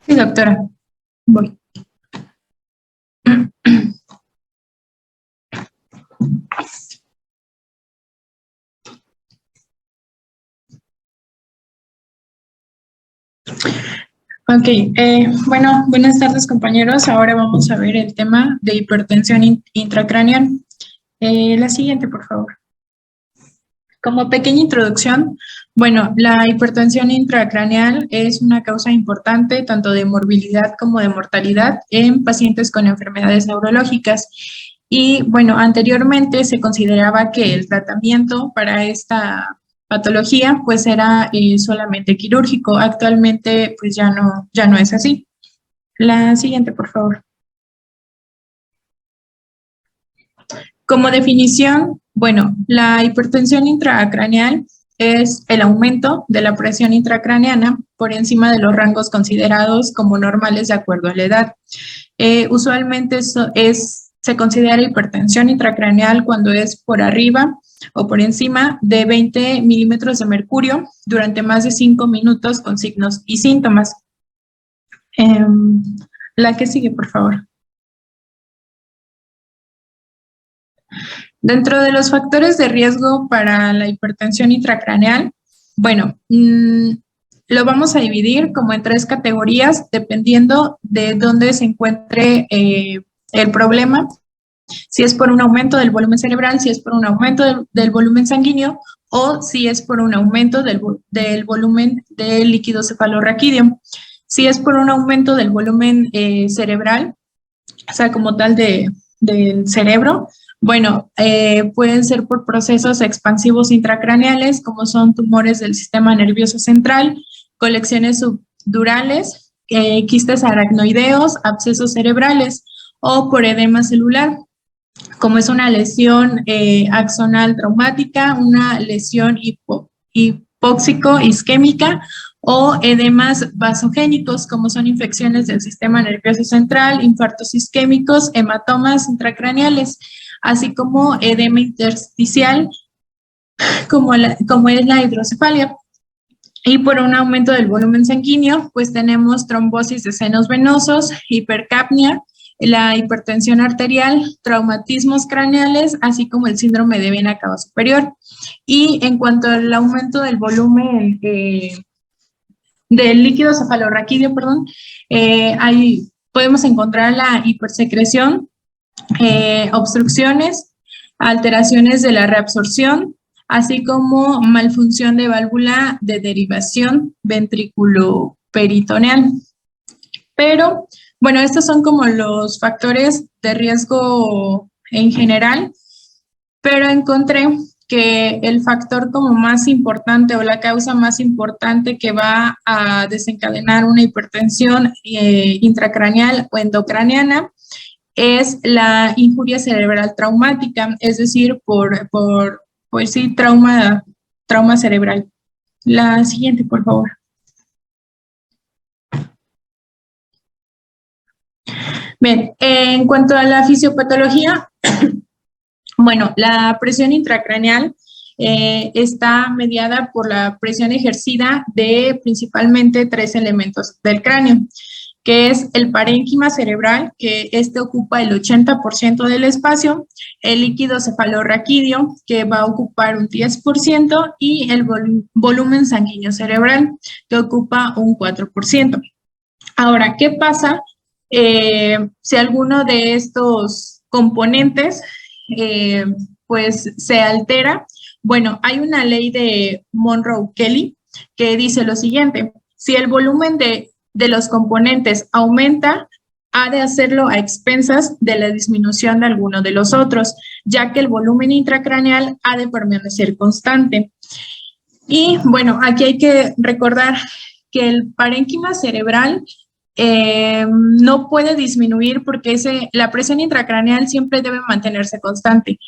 Sí, doctora. Voy. Ok, bueno, buenas tardes compañeros. Ahora vamos a ver el tema de hipertensión intracraneal. La siguiente, por favor. Como pequeña introducción, bueno, la hipertensión intracraneal es una causa importante tanto de morbilidad como de mortalidad en pacientes con enfermedades neurológicas. Y bueno, anteriormente se consideraba que el tratamiento para esta patología pues era solamente quirúrgico. Actualmente pues ya no es así. La siguiente, por favor. Como definición, bueno, la hipertensión intracraneal es el aumento de la presión intracraneana por encima de los rangos considerados como normales de acuerdo a la edad. Usualmente se considera hipertensión intracraneal cuando es por arriba o por encima de 20 milímetros de mercurio durante más de 5 minutos con signos y síntomas. La que sigue, por favor. Dentro de los factores de riesgo para la hipertensión intracraneal, bueno, lo vamos a dividir como en 3 categorías dependiendo de dónde se encuentre el problema, si es por un aumento del volumen cerebral, si es por un aumento del volumen sanguíneo o si es por un aumento del volumen del líquido cefalorraquídeo. Si es por un aumento del volumen cerebral, o sea, como tal del cerebro, bueno, pueden ser por procesos expansivos intracraneales, como son tumores del sistema nervioso central, colecciones subdurales, quistes aracnoideos, abscesos cerebrales, o por edema celular, como es una lesión axonal traumática, una lesión hipóxico-isquémica o edemas vasogénicos, como son infecciones del sistema nervioso central, infartos isquémicos, hematomas intracraneales, así como edema intersticial, como es la hidrocefalia. Y por un aumento del volumen sanguíneo, pues tenemos trombosis de senos venosos, hipercapnia, la hipertensión arterial, traumatismos craneales, así como el síndrome de vena cava superior. Y en cuanto al aumento del volumen del líquido cefalorraquídeo, podemos encontrar la hipersecreción, obstrucciones, alteraciones de la reabsorción, así como malfunción de válvula de derivación ventriculoperitoneal. Pero, bueno, estos son como los factores de riesgo en general, pero encontré que el factor como más importante o la causa más importante que va a desencadenar una hipertensión intracraneal o endocraneana es la injuria cerebral traumática, es decir, pues sí, trauma cerebral. La siguiente, por favor. Bien, en cuanto a la fisiopatología, bueno, la presión intracraneal está mediada por la presión ejercida de principalmente 3 elementos del cráneo, que es el parénquima cerebral, que ocupa el 80% del espacio, el líquido cefalorraquídeo, que va a ocupar un 10%, y el volumen sanguíneo cerebral, que ocupa un 4%. Ahora, ¿qué pasa si alguno de estos componentes pues se altera? Bueno, hay una ley de Monroe-Kelly que dice lo siguiente: si el volumen de los componentes aumenta, ha de hacerlo a expensas de la disminución de alguno de los otros, ya que el volumen intracraneal ha de permanecer constante. Y bueno, aquí hay que recordar que el parénquima cerebral no puede disminuir porque la presión intracraneal siempre debe mantenerse constante.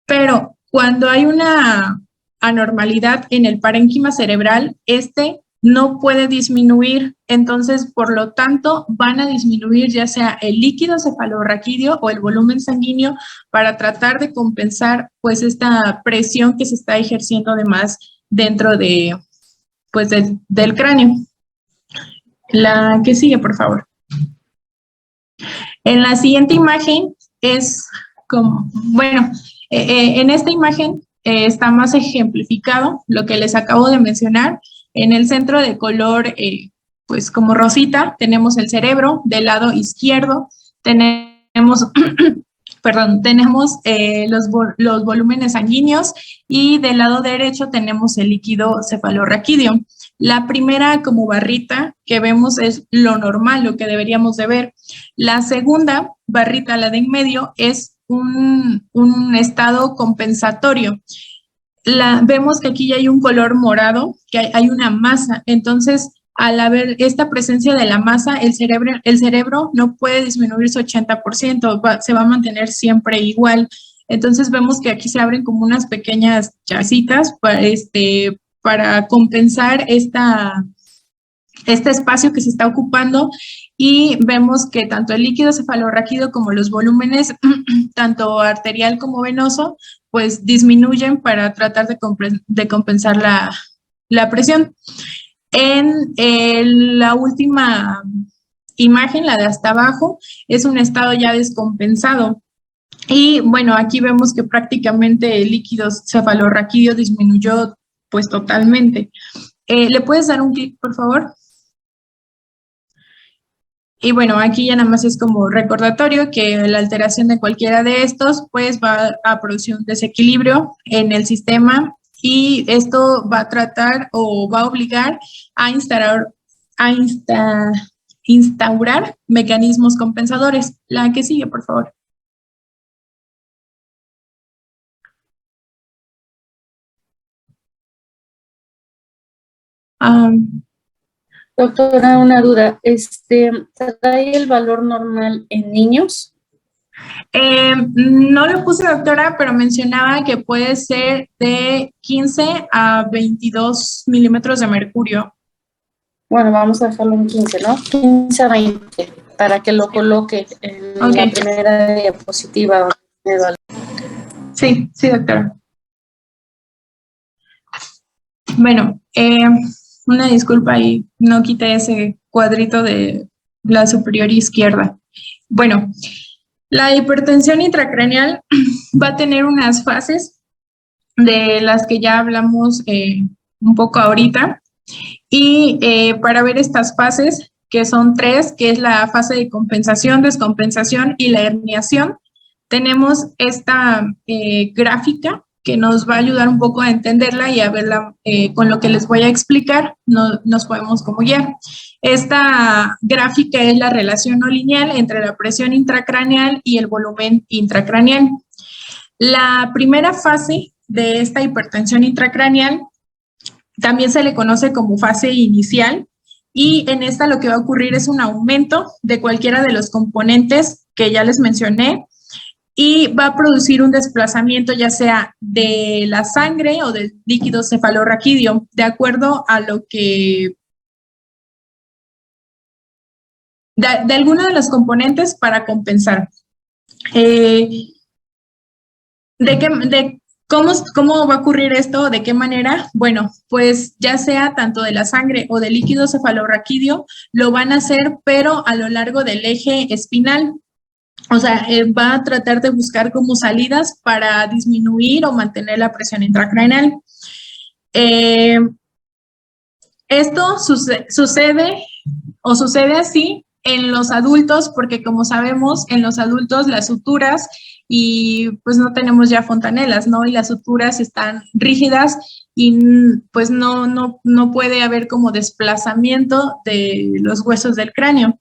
Pero cuando hay una anormalidad en el parénquima cerebral, no puede disminuir, entonces, por lo tanto, van a disminuir ya sea el líquido cefalorraquídeo o el volumen sanguíneo para tratar de compensar, pues, esta presión que se está ejerciendo de más dentro del cráneo. La que sigue, por favor. En la siguiente imagen es como, bueno, en esta imagen está más ejemplificado lo que les acabo de mencionar. En el centro de color, pues como rosita, tenemos el cerebro. Del lado izquierdo tenemos, perdón, tenemos los volúmenes sanguíneos y del lado derecho tenemos el líquido cefalorraquídeo. La primera como barrita que vemos es lo normal, lo que deberíamos de ver. La segunda barrita, la de en medio, es un estado compensatorio. Vemos que aquí ya hay un color morado, que hay una masa. Entonces, al haber esta presencia de la masa, el cerebro no puede disminuir su 80%, se va a mantener siempre igual. Entonces, vemos que aquí se abren como unas pequeñas chasitas para compensar este espacio que se está ocupando, y vemos que tanto el líquido cefalorraquídeo como los volúmenes, tanto arterial como venoso, pues disminuyen para tratar de compensar la presión. La última imagen, la de hasta abajo, es un estado ya descompensado. Y bueno, aquí vemos que prácticamente el líquido cefalorraquídeo disminuyó pues totalmente. ¿Le puedes dar un clic, por favor? Y bueno, aquí ya nada más es como recordatorio que la alteración de cualquiera de estos pues va a producir un desequilibrio en el sistema, y esto va a tratar o va a obligar a instaurar mecanismos compensadores. La que sigue, por favor. Doctora, una duda, ¿trae el valor normal en niños? No lo puse, doctora, pero mencionaba que puede ser de 15 a 22 milímetros de mercurio. Bueno, vamos a dejarlo en 15, ¿no? 15 a 20, para que lo coloque en la primera diapositiva. Sí, doctora. Bueno, una disculpa y no quité ese cuadrito de la superior izquierda. Bueno, la hipertensión intracraneal va a tener unas fases de las que ya hablamos un poco ahorita. Y para ver estas fases, que son 3, que es la fase de compensación, descompensación y la herniación, tenemos esta gráfica que nos va a ayudar un poco a entenderla y a verla con lo que les voy a explicar, nos podemos como guiar. Esta gráfica es la relación no lineal entre la presión intracraneal y el volumen intracraneal. La primera fase de esta hipertensión intracraneal también se le conoce como fase inicial, y en esta lo que va a ocurrir es un aumento de cualquiera de los componentes que ya les mencioné, y va a producir un desplazamiento ya sea de la sangre o del líquido cefalorraquídeo, de acuerdo a lo que de alguno de los componentes para compensar. ¿Cómo va a ocurrir esto? ¿De qué manera? Bueno, pues ya sea tanto de la sangre o del líquido cefalorraquídeo, lo van a hacer, pero a lo largo del eje espinal. O sea, va a tratar de buscar como salidas para disminuir o mantener la presión intracraneal. Esto sucede así en los adultos, porque como sabemos, en los adultos las suturas, y pues no tenemos ya fontanelas, ¿no? Y las suturas están rígidas y pues no puede haber como desplazamiento de los huesos del cráneo.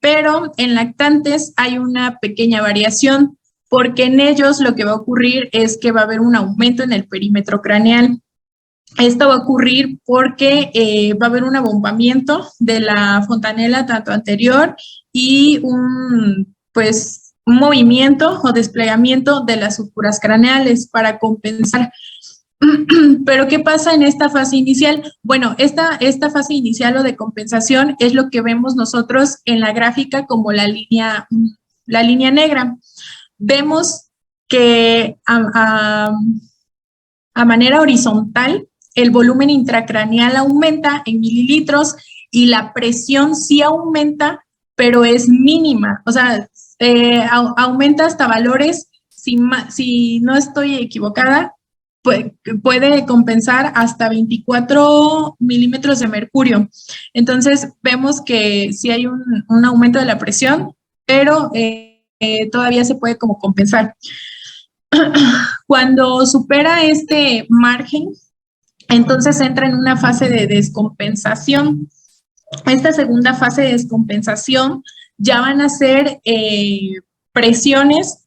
Pero en lactantes hay una pequeña variación, porque en ellos lo que va a ocurrir es que va a haber un aumento en el perímetro craneal. Esto va a ocurrir porque va a haber un abombamiento de la fontanela tanto anterior y un movimiento o desplegamiento de las suturas craneales para compensar. Pero ¿qué pasa en esta fase inicial? Bueno, esta fase inicial o de compensación es lo que vemos nosotros en la gráfica como la línea negra. Vemos que a manera horizontal el volumen intracraneal aumenta en mililitros, y la presión sí aumenta, pero es mínima. O sea, aumenta hasta valores, si no estoy equivocada, puede compensar hasta 24 milímetros de mercurio. Entonces, vemos que sí hay un aumento de la presión, pero todavía se puede como compensar. Cuando supera este margen, entonces entra en una fase de descompensación. Esta segunda fase de descompensación ya van a ser presiones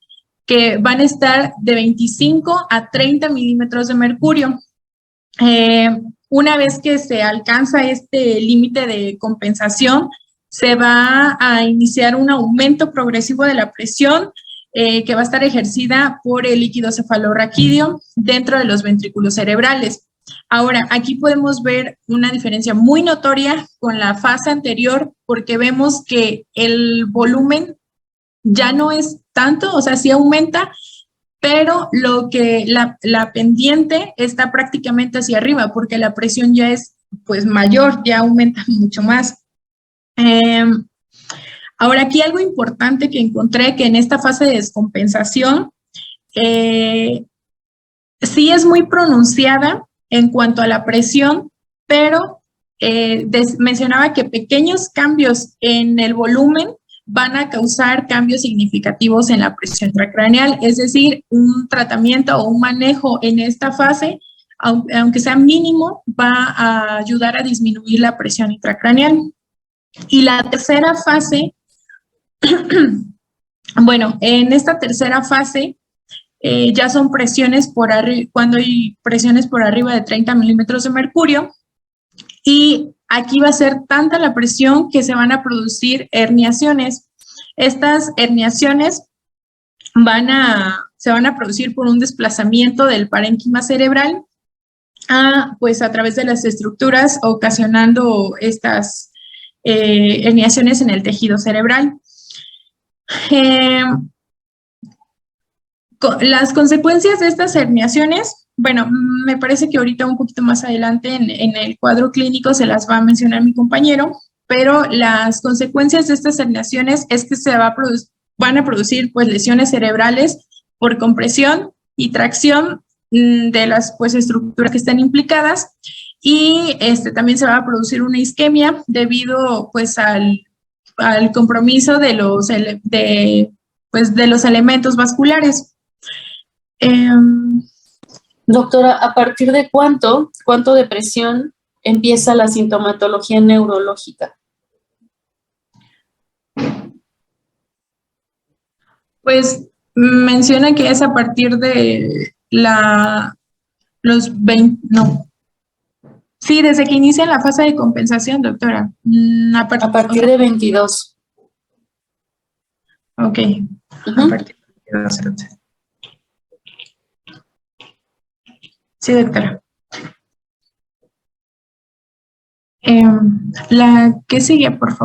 que van a estar de 25 a 30 milímetros de mercurio. Una vez que se alcanza este límite de compensación, se va a iniciar un aumento progresivo de la presión que va a estar ejercida por el líquido cefalorraquídeo dentro de los ventrículos cerebrales. Ahora, aquí podemos ver una diferencia muy notoria con la fase anterior porque vemos que el volumen ya no es tanto, o sea, sí aumenta, pero la pendiente está prácticamente hacia arriba porque la presión ya es pues mayor, ya aumenta mucho más. Ahora, aquí algo importante que encontré que en esta fase de descompensación sí es muy pronunciada en cuanto a la presión, pero mencionaba que pequeños cambios en el volumen van a causar cambios significativos en la presión intracraneal, es decir, un tratamiento o un manejo en esta fase, aunque sea mínimo, va a ayudar a disminuir la presión intracraneal. Y la tercera fase, bueno, en esta tercera fase ya son presiones por arriba, cuando hay presiones por arriba de 30 milímetros de mercurio, y aquí va a ser tanta la presión que se van a producir herniaciones. Estas herniaciones se van a producir por un desplazamiento del parénquima cerebral pues a través de las estructuras, ocasionando estas herniaciones en el tejido cerebral. Las consecuencias de estas herniaciones, bueno, me parece que ahorita un poquito más adelante en el cuadro clínico se las va a mencionar mi compañero, pero las consecuencias de estas herniaciones es que van a producir pues lesiones cerebrales por compresión y tracción de las pues estructuras que están implicadas, y también se va a producir una isquemia debido pues al compromiso de los elementos vasculares. Doctora, ¿a partir de cuánto de presión empieza la sintomatología neurológica? Pues menciona que es a partir de los 20, no. Sí, desde que inicia la fase de compensación, doctora. A partir de 22. Ok. A partir de 22. Sí, doctora. La que sigue, por favor.